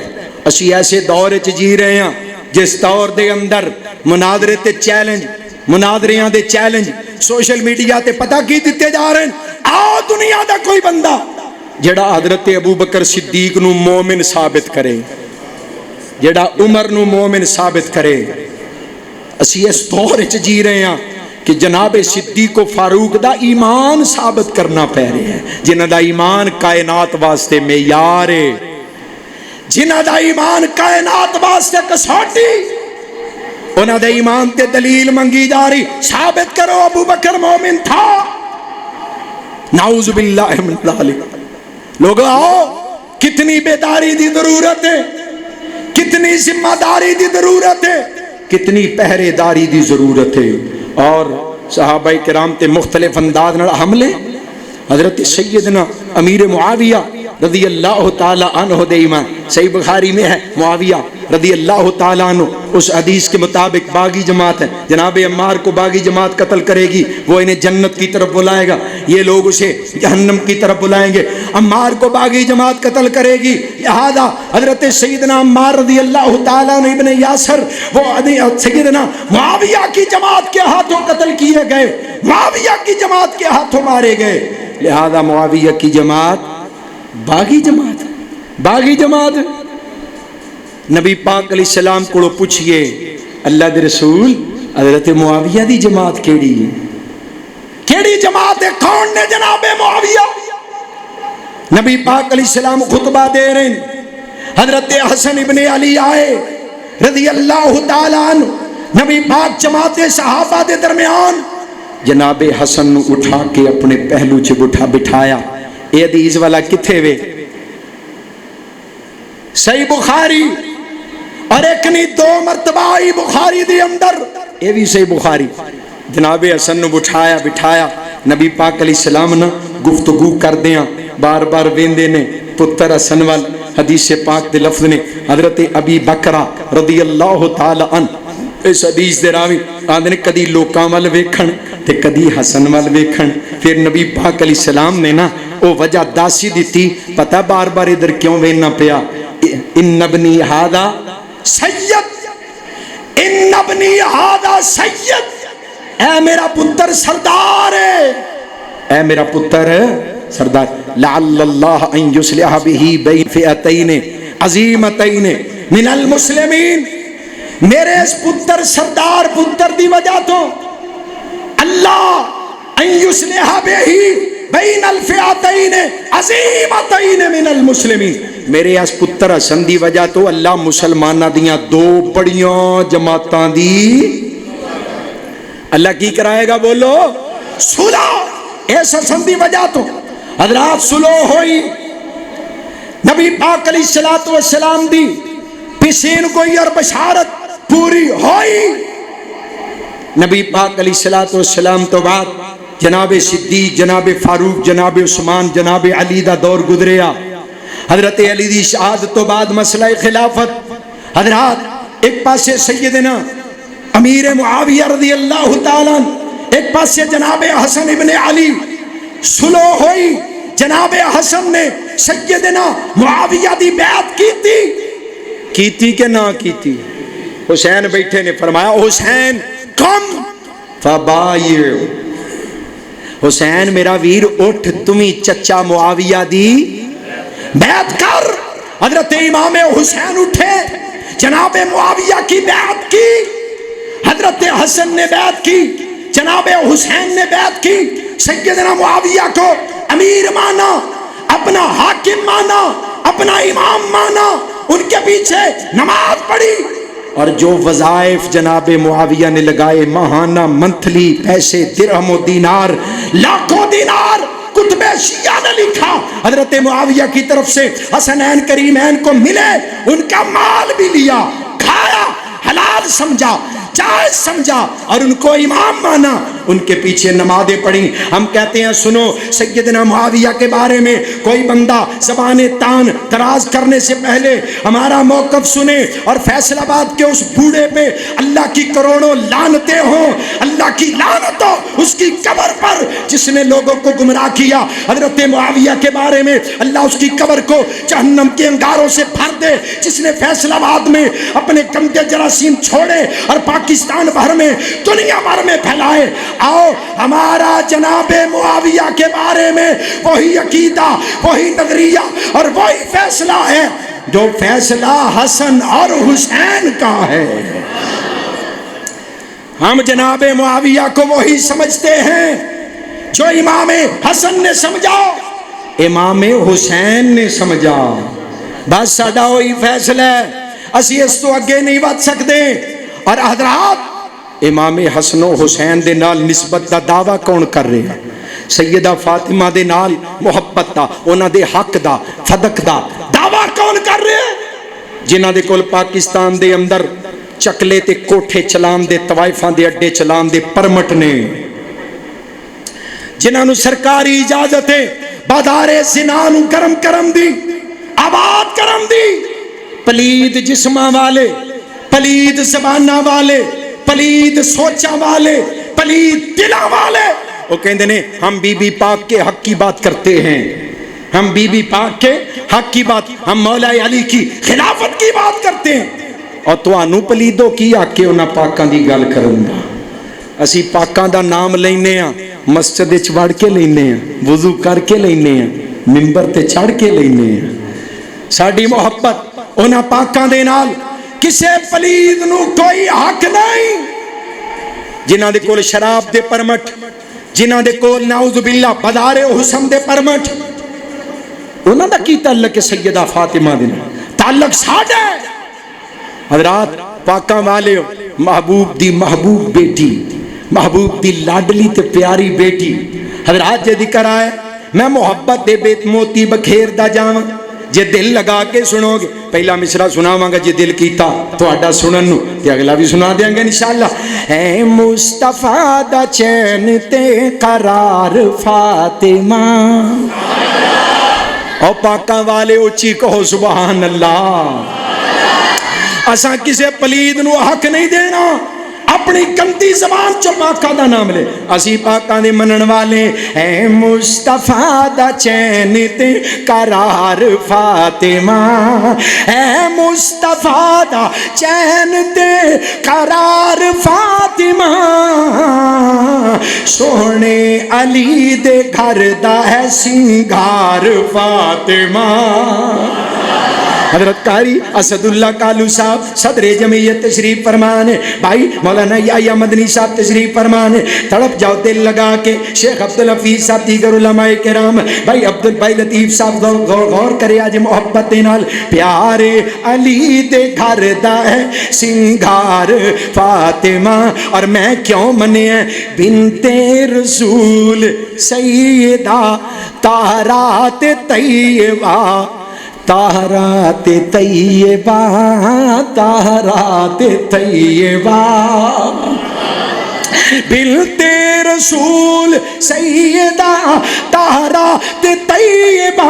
اسی ایسے دور وچ جی رہے ہیں جس دور دے اندر مناظرے تے چیلنج، مناظریاں دے چیلنج سوشل میڈیا تے پتہ کی دیتے جا رہے ہیں۔ آؤ دنیا دا کوئی بندہ جڑا حضرت ابو بکر صدیق نو مومن ثابت کرے، جڑا عمر نو مومن ثابت کرے۔ اسی اس دور وچ جی رہے ہیں کہ جناب صدیق و فاروق دا ایمان ثابت کرنا پہ رہے ہیں، جنہ دا ایمان کائنات واسطے معیار ہے، جنہ دا ایمان کائنات واسطے کسوٹی، انہ دا ایمان تے دلیل منگی جا رہی، ثابت کرو ابو بکر مومن تھا۔ نعوذ باللہ من ذالک۔ لوگ آؤ، کتنی بیداری دی ضرورت ہے، کتنی ذمہ داری دی ضرورت ہے، کتنی پہرے داری دی ضرورت ہے۔ اور صحابہ کرام تے مختلف انداز نال حملے۔ حضرت سیدنا امیر معاویہ رضی اللہ تعالی عنہ دے ایمان، صحیح بخاری میں ہے، معاویہ رضی اللہ تعالی عنہ اس حدیث کے مطابق باغی جماعت ہے، جناب عمار کو باغی جماعت قتل کرے گی، وہ انہیں جنت کی طرف بلائے گا، یہ لوگ اسے جہنم کی طرف بلائیں گے۔ عمار کو باغی جماعت قتل کرے گی، لہذا حضرت سیدنا عمار رضی اللہ تعالی عنہ ابن یاسر وہ سیدنا معاویہ کی جماعت کے ہاتھوں قتل کیے گئے، معاویہ کی جماعت کے ہاتھوں مارے گئے، لہذا معاویہ کی جماعت باغی جماعت، باغی جماعت۔ نبی پاک علیہ السلام کو پوچھئے اللہ دے رسول حضرت معاویہ دی جماعت کیڑی ہے؟ کیڑی جماعت ہے؟ کون نے جناب معاویہ؟ نبی پاک علیہ السلام خطبہ دے رہے ہیں، حضرت حسن ابن علی آئے رضی اللہ تعالیٰ عنہ، نبی پاک جماعت صحابہ دے درمیان جناب حسن نو اٹھا کے اپنے پہلو چ بٹھایا۔ اے حدیث والا کتھے وے؟ صحیح بخاری، اور ایک نہیں دو مرتبہ آئی بخاری دے اندر، اے بھی صحیح بخاری۔ جناب حسن نو بٹھایا، نبی پاک علیہ السلام نے گفتگو کر دیاں، بار بار ویندے نے پتر حسن وال۔ حدیث پاک دے لفظ نے حضرت ابی بکرہ رضی اللہ تعالی عنہ، اس حدیث دے راوی آندے نے کدی لوکاں وال ویکھن تے کدی حسن وال ویکھن۔ پھر نبی پاک علیہ السلام نے نا او وجہ داسی دیتی، پتہ بار بار ادھر کیوں وینا پیا؟ ان ابنی ھذا سید، ان ابنی ھذا سید، اے میرا پتر سردار ہے، اے میرا پتر سردار۔ لعل اللہ ان یصلح بہ بین فئتین عظیمتین من المسلمین، میرے اس پتر سردار پتر دی وجہ تو اللہ ان یصلح بہ بین الفئتین عظیمتین من المسلمین، میرے اس پتر حسن دی وجہ تو اللہ مسلمانہ دیاں دو بڑیاں جماعتاں دی اللہ کی کرائے گا؟ بولو صلح۔ اس حسن دی وجہ تو حضرات صلح ہوئی، نبی پاک علیہ السلام دی پسین گوئی اور بشارت پوری ہوئی۔ نبی پاک علیہ السلام تو بعد جناب صدیق، جناب فاروق، جناب عثمان، جناب علی دا دور گزریا۔ حضرت علی دی شہادت تو بعد مسئلہ خلافت، حضرات ایک پاسے سیدنا امیر معاویہ رضی اللہ تعالیٰ، ایک پاسے جناب حسن ابن علی، سلو ہوئی، جناب حسن نے سیدنا معاویہ دی بیعت کی تھی کہ نہ کی تھی؟ حسین بیٹھے نے فرمایا حسین کم فبایع، حسین میرا ویر اٹھ، تمہیں چچا معاویہ دی بیعت کر۔ حضرت امام حسین اٹھے، جناب معاویہ کی بیعت کی، حضرت حسن نے بیعت کی، جناب حسین نے بیعت کی، سیدنا معاویہ کو امیر مانا، اپنا حاکم مانا، اپنا امام مانا، ان کے پیچھے نماز پڑھی، اور جو وظائف جناب معاویہ نے لگائے، ماہانہ منتھلی پیسے، درہم و دینار، لاکھوں دینار، کتب شیعہ نے لکھا حضرت معاویہ کی طرف سے حسنین کریمین کو ملے، ان کا مال بھی لیا، کھایا، حلال سمجھا، جائز سمجھا، اور ان کو امام مانا، ان کے پیچھے نمازیں پڑھی۔ ہم کہتے ہیں سنو، سیدنا معاویہ کے بارے میں کوئی بندہ زبان تان دراز کرنے سے پہلے ہمارا موقف سنے، اور فیصل آباد کے اس بوڑھے پہ اللہ کی کروڑوں لعنتیں ہوں، اللہ کی لعنت ہو اس کی قبر پر جس نے لوگوں کو گمراہ کیا۔ حضرت معاویہ کے بارے میں اللہ اس کی قبر کو جہنم کے انگاروں سے بھر دے، جس نے فیصل آباد میں اپنے گندے جراثیم چھوڑے اور پاکستان بھر میں، دنیا بھر میں پھیلائے۔ آؤ ہمارا جناب معاویہ کے بارے میں وہی عقیدہ، وہی نظریہ اور وہی فیصلہ ہے جو فیصلہ حسن اور حسین کا ہے۔ ہم جناب معاویہ کو وہی سمجھتے ہیں جو امام حسن نے سمجھا، امام حسین نے سمجھا، بس ساڈا وہی فیصلہ ہے، اسی اس تو اگے نہیں ود سکتے۔ اور حضرات امام حسن و حسین دے نال نسبت دا دعویٰ کون کر رہے ہیں؟ سیدہ فاطمہ دے نال محبت دا، انہاں دے حق دا، فدق دا دعویٰ کون کر رہے ہیں؟ جنہاں دے کول پاکستان دے اندر چکلے تے کوٹھے چلان دے، طوائفاں دے اڈے چلان دے پرمٹ نے، جنہاں نو سرکاری اجازت ہے بازار زنا نو گرم کرم دی، آباد کرم دی، پلید جسماں والے، پلید زباناں والے، پلید سوچا والے، پلید دلاں والے، وہ کہندے نے ہم بی بی پاک کے حق کی بات کرتے ہیں، ہم بی بی پاک کے حق کی بات، ہم مولا علی کی خلافت کی بات کرتے ہیں، اور تانوں پلیدو کی آکے انہاں پاکاں دی گل کروں گا۔ اسی پاکاں دا نام لینے ہاں، مسجد وچ وڑ کے لینے ہاں، وضو کر کے لینے ہاں، منبر تے چڑھ کے لینے ہاں۔ ساڈی محبت انہاں پاکاں دے نال کسے پلید نو کوئی حق نہیں، جنہاں دے کول شراب دے پرمٹ، جنہاں دے کول نعوذ باللہ بازار حسن دے پرمٹ، انہاں دا کی تعلق ہے سیدہ فاطمہ دے نال؟ تعلق ساڈا ہے۔ حضرات پاکاں والے، محبوب دی محبوب بیٹی، محبوب دی لاڈلی تے پیاری بیٹی، حضرات جے ذکر آئے میں محبت دے بیت موتی بکھیر دا جاواں، جے دل لگا کے سنو گے، پہلا مصرع سناواں گا جے دل کیتا تہاڈا سنن نو، تے اگلا بھی سنا دیاں گے انشاءاللہ۔ اے مصطفیٰ دا چین تے قرار فاطمہ، او پاکاں والے اچھی کہو سبحان اللہ۔ اساں کسے پلید نو حق نہیں دینا، اپنی گندی زبان چو پاکاں دا نام لے، اسی پاکاں دے منن والے۔ اے مصطفیٰ دا چین تے قرار فاطمہ، اے مصطفیٰ دا چین تے قرار فاطمہ، سونے علی دے گھر دا ہے سنگار فاطمہ۔ حضرت قاری اسد اللہ کالو صاحب صدر جمعیت تشریف فرمانے، بھائی مولانا یحییٰ مدنی صاحب تشریف فرمانے، تڑپ جاؤ دل لگا کے، شیخ عبدالحفیظ صاحب دیگر علماء کرام، بھائی عبدالبھائی لطیف صاحب غور کرے آج محبت نال، پیارے علی دے گھر دا ہے سنگار فاطمہ، اور میں کیوں منیا بنت رسول سیدہ طاہرات طیبہ، طاہرات طیبہ، طاہرات طیبہ، بنت رسول سیدہ طاہرات طیبہ،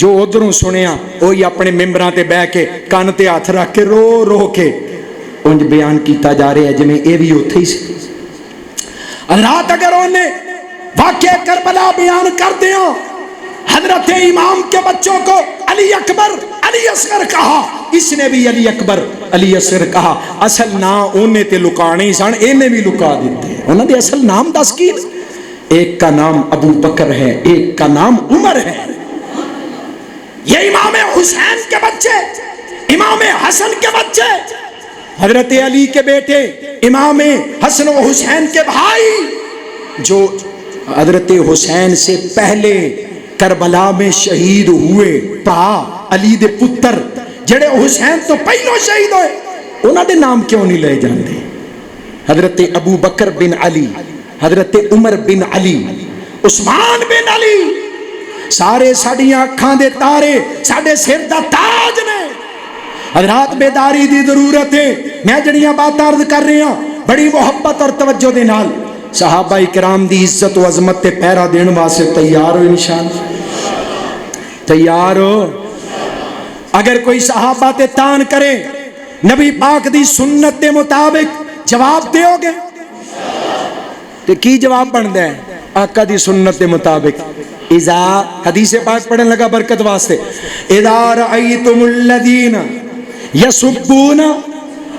جو ادھروں سنیا وہی اپنے ممبراں تے بہ کے کان تے ہاتھ رکھ کے رو رو کے انج بیان کیتا جا رہا ہے جویں اے وی اوتھے ہی سی۔ حضرات اگر انہیں واقعہ کربلا بیان کر دیا، حضرت امام کے بچوں کو علی اکبر علی اصغر کہا، اس نے بھی علی اکبر علی اصغر کہا، اصل نام انہیں تے لکانے سن، انہیں بھی لکا دیتے ہیں۔ انہوں نے اصل نام دس کی، ایک کا نام ابو بکر ہے، ایک کا نام عمر ہے۔ یہ امام حسین کے بچے، امام حسن کے بچے، حضرت علی کے بیٹے، امام حسن و حسین کے بھائی، جو حضرت حسین سے پہلے کربلا میں شہید ہوئے، پا علی دے پتر جڑے حسین تو پہلو شہید ہوئے، انہوں نے نام کیوں نہیں لے جاندے؟ حضرت ابو بکر بن علی، حضرت عمر بن علی، عثمان بن علی، سارے ساڑیاں اکھاں دے تارے، ساڑے سر دا تاج نے۔ حضرات بیداری دی ضرورت ہے۔ میں جڑیاں بات عرض کر رہی ہوں بڑی محبت اور توجہ دے نال، صحابہ کرام دی عزت و عظمت تے پہرا دین واسطے تیار ہو انشاءاللہ؟ تیار ہو؟ اگر کوئی صحابہ تے تان کرے نبی پاک دی سنت دے مطابق جواب دیو گے؟ تے کی جواب بندا ہے؟ آقا دی سنت دے مطابق اذا، حدیث پاک پڑھن لگا برکت واسطے، اذا رأیتم الذین یسبون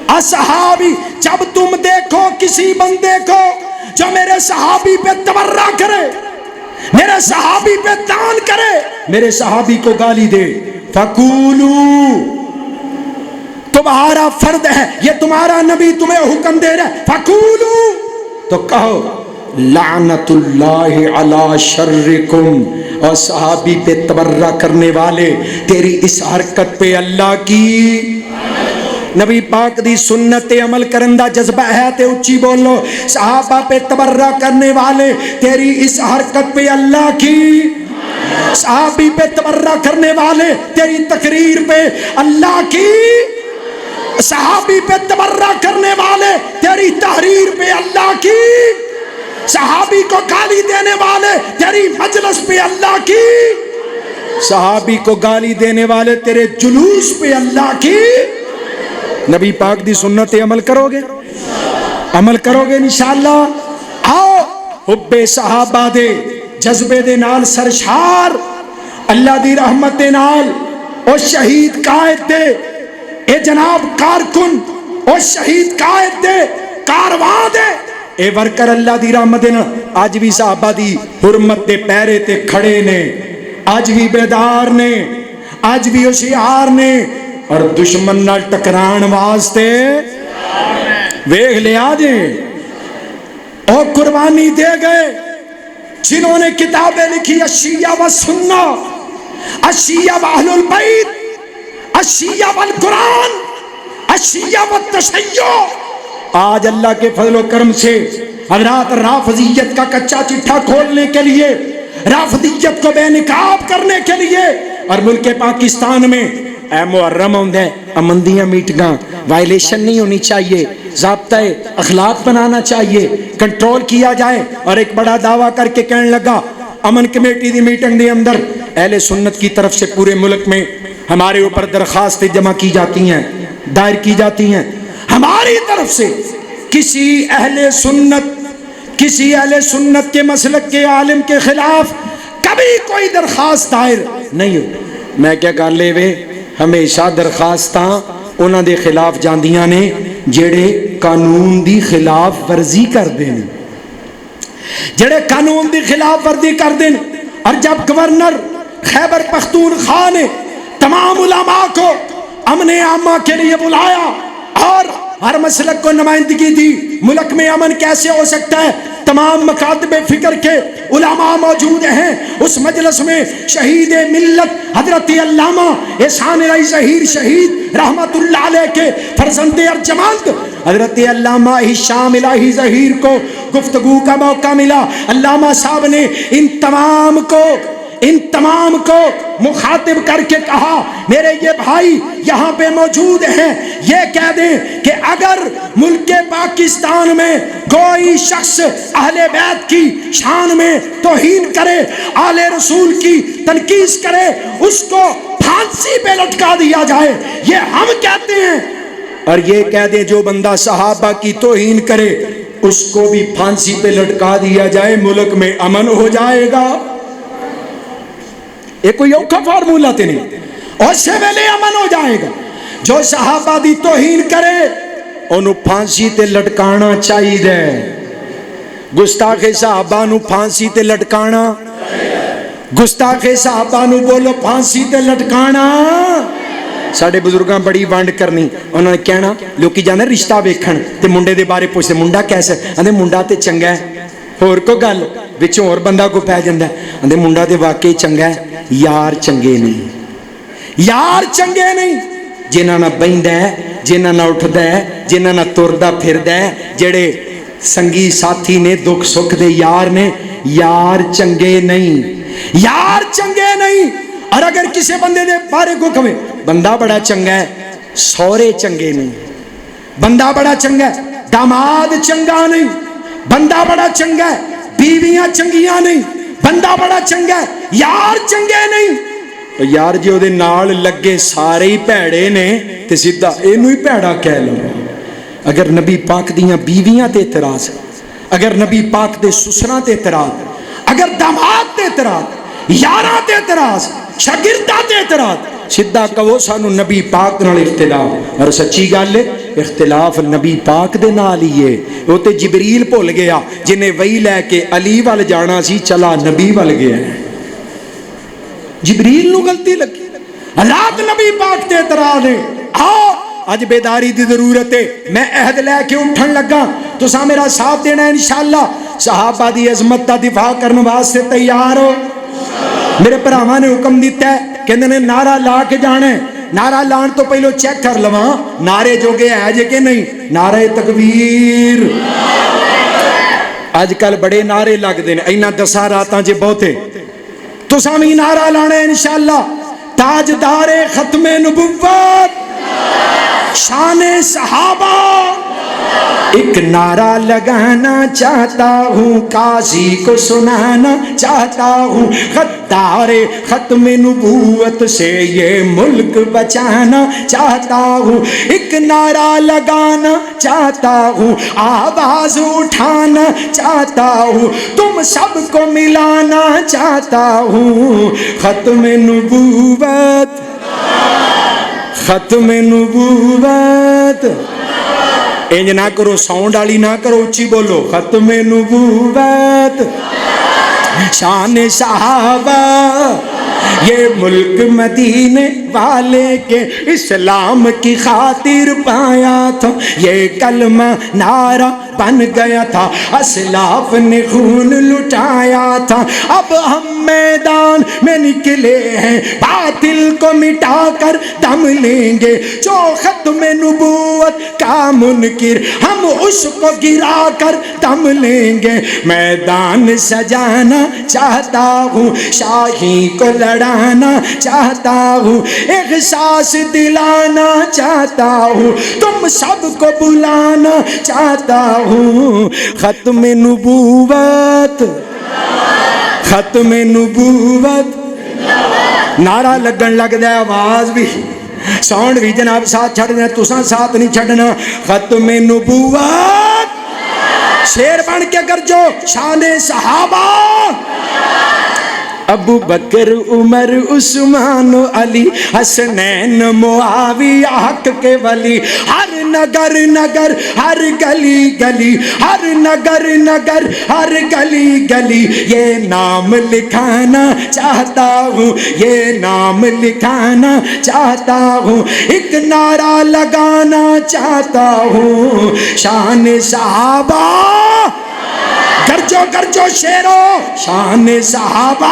اصحابی، جب تم دیکھو کسی بندے کو جو میرے صحابی پہ تبرہ کرے، میرے صحابی پہ تان کرے، میرے صحابی کو گالی دے، فقولو، تمہارا فرد ہے، یہ تمہارا نبی تمہیں حکم دے رہا ہے، فقولو، تو کہو لعنت اللہ علی شرکم، اور صحابی پہ تبرہ کرنے والے تیری اس حرکت پہ اللہ کی۔ نبی پاک دی سنت عمل کرندہ جذبہ ہے تے اچھی بولو، صحابہ پہ تبرہ کرنے والے تیری اس حرکت پہ اللہ کی، صحابی پہ تبرہ کرنے والے تیری تقریر پہ اللہ کی، صحابی پہ تبرہ کرنے والے تیری تحریر پہ اللہ کی، صحابی کو گالی دینے والے تیری مجلس پہ اللہ کی، صحابی کو گالی دینے والے تیرے جلوس پہ اللہ کی۔ نبی پاک دی سنت عمل کرو گے؟ عمل کرو گے انشاءاللہ؟ آؤ حب صحابہ دے جذبے دے نال سرشار، اللہ دی رحمت دے نال، او شہید قائد دے، اے جناب کارکن، او شہید قائد دے، کارواں دے، اے ورکر اللہ دی رحمت دے نال آج بھی صحابہ دی حرمت دے پیرے تے کھڑے نے، آج بھی بیدار نے، آج بھی ہوشیار نے، اور دشمن نال ٹکران واسطے ویکھ لیا جے اور قربانی دے گئے جنہوں نے کتابیں لکھی، الشیعہ والسنہ، الشیعہ واہل البیت، الشیعہ والقرآن، الشیعہ والتشیع۔ آج اللہ کے فضل و کرم سے حضرات رافضیت کا کچا چٹھا کھولنے کے لیے، رافضیت کو بے نقاب کرنے کے لیے، اور ملک پاکستان میں اے محرم ہوندہ ہے، امندیاں میٹنگاں، وائلیشن نہیں ہونی چاہیے، ضابطہ اخلاق بنانا چاہیے، کنٹرول کیا جائے، اور ایک بڑا دعویٰ کر کے کہنے لگا امن کمیٹی دی میٹنگ دے اندر اہل سنت کی طرف سے پورے ملک میں ہمارے اوپر درخواستیں جمع کی جاتی ہیں، دائر کی جاتی ہیں، ہماری طرف سے کسی اہل سنت کے مسلک کے عالم کے خلاف کبھی کوئی درخواست دائر نہیں ہو۔ میں کیا کر لے وے، ہمیشہ درخواستاں انہاں دے خلاف جاندیاں نے جڑے قانون دی خلاف ورزی کر دیں، جڑے قانون دی خلاف ورزی کر دیں۔ اور جب گورنر خیبر پختونخوا نے تمام علماء کو امن عامہ کے لیے بلایا اور ہر مسلک کو نمائندگی دی، ملک میں امن کیسے ہو سکتا ہے، تمام مکاتب فکر کے علماء موجود ہیں اس مجلس میں، شہید ملت حضرت علامہ احسان الہی ظہیر شہید رحمت اللہ علیہ کے فرزند ارجمند حضرت علامہ ہشام الہی ظہیر کو گفتگو کا موقع ملا۔ علامہ صاحب نے ان تمام کو ان تمام کو مخاطب کر کے کہا میرے یہ بھائی یہاں پہ موجود ہیں، یہ کہہ دیں کہ اگر ملک پاکستان میں کوئی شخص اہل بیت کی شان میں توہین کرے، آل رسول کی تنقید کرے، اس کو پھانسی پہ لٹکا دیا جائے، یہ ہم کہتے ہیں۔ اور یہ کہہ دیں جو بندہ صحابہ کی توہین کرے اس کو بھی پھانسی پہ لٹکا دیا جائے، ملک میں امن ہو جائے گا۔ یہ کوئی اوکھا فارمولہ تے نہیں، اور سے ویلے امن ہو جائے گا۔ جو صحابہ دی توہین کرے انہوں پھانسی تے لٹکانا چاہیے، گستاخ صحابہ نو پھانسی تے لٹکانا، گستاخ صحابہ نو بولو پھانسی تے لٹکانا۔ ساڑھے بزرگاں بڑی وانڈ کرنی، انہوں نے کہنا لوکی جانے رشتہ ویکھن تے منڈے دے بارے پوچھتے منڈا کیسا ہے، اندھے منڈا تے چنگا ہے، اور کو گل وچوں اور بندہ کو پہ جاندہ ہے، اندھے منڈا تے واقعی چنگا ہے، یار چنگے نہیں، یار چنگے نہیں، جنہاں نہ بہندہ ہے، جنہاں نہ اٹھدا ہے، جنہاں نہ تردہ پھردا ہے، جڑے سنگی ساتھی نے دکھ سکھ دے یار نے، یار چنگے نہیں، یار چنگے نہیں۔ اور اگر کسی بندے دے بارے کو کہے بندہ بڑا چنگا ہے، سورے چنگے نہیں، بندہ بڑا چنگا ہے، داماد چنگا نہیں، بندہ بڑا چنگا ہے، بیویاں چنگیاں نہیں، بندہ بڑا چنگا ہے، یار چنگے نہیں۔ تو یار جو دے نال لگے سارے ہی پیڑے نے تے سیدھا اینو ہی پیڑا کہہ لو۔ اگر نبی پاک دیاں بیویاں تے اعتراض، اگر نبی پاک دے سسراں تے اعتراض، اگر داماد تے اعتراض، یاراں تے اعتراض، شاگرداں تے اعتراض، سیدھا کہو سانو نبی پاک نال اختلاف۔ اور سچی گل ہے اختلاف نبی پاک دے نال ہی ہے۔ وہ تے جبریل بھول گیا جنہیں وہی لے کے علی وال جانا سی، چلا نبی وال گیا ہے، جبریل نو غلطی لگی، حالات نبی پاک تے اعتراض ہے۔ آؤ اج بیداری دی ضرورت ہے، میں عہد لے کے اٹھن لگا، تساں میرا ساتھ دینا ہے انشاءاللہ، صحابہ دی عظمت دا دفاع کرنے واسطے تیار ہو؟ میرے بھراواں نے حکم دیتا ہے کہ انہوں نے نعرہ لا کے جانا ہے، نعرہ لان تو پہلو چیک کر لواں نعرے جو گے ہے جے کہ نہیں، نعرہ تکبیر۔ آج کل بڑے نعرے لگ دینے، اینا دسا راتاں جے بہتے، تو سامی نعرہ لانا ہے انشاءاللہ، تاجدار ختم نبوت، شان صحابہ۔ ایک نعرہ لگانا چاہتا ہوں، قاضی کو سنانا چاہتا ہوں، غدار ختم نبوت سے یہ ملک بچانا چاہتا ہوں، ایک نعرہ لگانا چاہتا ہوں، آواز اٹھانا چاہتا ہوں، تم سب کو ملانا چاہتا ہوں، ختم نبوت، ختم نبوت۔ انج نہ کرو، ساؤنڈ والی نہ کرو، اچھی بولو، ختم نبوت، شان صحابہ، یہ ملک مدینے والے کے اسلام کی خاطر پایا تھا، یہ کلمہ نعرہ بن گیا تھا، اسلاف نے خون لٹایا تھا، اب ہم میدان میں نکلے ہیں، باطل کو مٹا کر دم لیں گے، جو ختم نبوت کا منکر ہم اس کو گرا کر دم لیں گے، میدان سجانا چاہتا ہوں، شاہی کو لڑانا چاہتا ہوں، احساس دلانا چاہتا ہوں، تم سب کو بلانا چاہتا ہوں، ختم نبوت، ختم نبوت۔ نعرہ لگن لگ دے، آواز بھی ساؤنڈ بھی جناب ساتھ چھڑ دینا، تساں ساتھ نہیں چھڑنا، ختم نبوت۔ شیر بن کے گرجو، شان صحابہ، ابو بکر عمر عثمان علی حسنین معاویہ حق کے ولی، ہر نگر نگر، ہر گلی گلی، ہر نگر نگر، ہر گلی گلی، یہ نام لکھانا چاہتا ہوں، یہ نام لکھانا چاہتا ہوں، ایک نعرہ لگانا چاہتا ہوں، شان صحابہ، گرجو گرجو شیرو، شان صحابہ،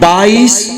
22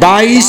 22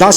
10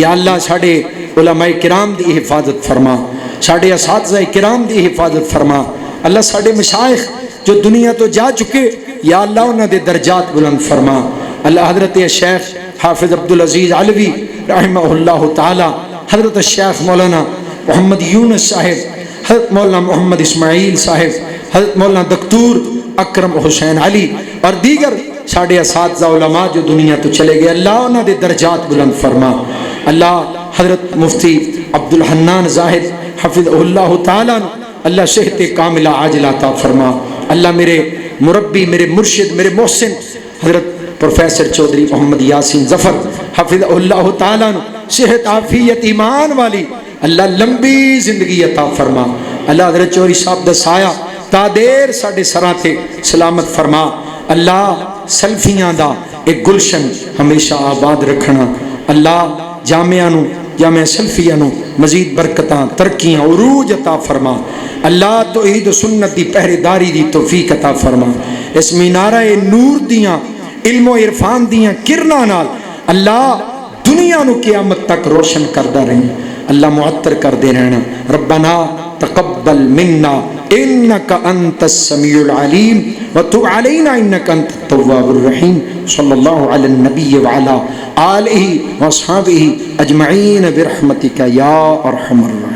یا اللہ ساڈے علماء کرام دی حفاظت فرما، ساڈے اساتذہ کرام دی حفاظت فرما، اللہ ساڈے مشائخ جو دنیا تو جا چکے یا اللہ انہاں دے درجات بلند فرما، اللہ حضرت شیخ حافظ عبدالعزیز علوی رحمہ اللہ تعالی، حضرت الشیخ مولانا محمد یونس صاحب، حضرت مولانا محمد اسماعیل صاحب، حضرت مولانا دکتور اکرم حسین علی اور دیگر ساڑھے اساتذہ علماء جو دنیا تو چلے گئے، اللہ انہاں دے درجات بلند فرما، اللہ حضرت مفتی عبدالحنان زاہد حفظ اللہ تعالیٰ اللہ صحت کاملہ عاجلہ عطا فرما، اللہ میرے مربی، میرے مرشد، میرے محسن حضرت پروفیسر چودھری محمد یاسین ظفر حفظ اللہ تعالیٰ صحت عافیت ایمان والی اللہ لمبی زندگی عطا فرما، اللہ حضرت چوہدری صاحب دا سایہ تا دیر ساڑھے سراں تے سلامت فرما، اللہ سلفیاں دا ایک گلشن ہمیشہ آباد رکھنا، اللہ جامعہ سلفیہ نو مزید برکتاں ترقیاں عروج عطا فرما، اللہ توحید و سنت دی پہرے دی توفیق عطا فرما، اس مینارہ نور دیاں علم و عرفان دیاں کرنا نال اللہ دنیا نو قیامت تک روشن کردہ رہی، اللہ معطر کر دے رہنا، ربنا تقبل منا انک انت السمیع العلیم وتب علینا انک انت التواب الرحیم، صلی اللہ علی النبی وعلی آلہ واصحابہ اجمعین برحمتک یا ارحم الراحمین۔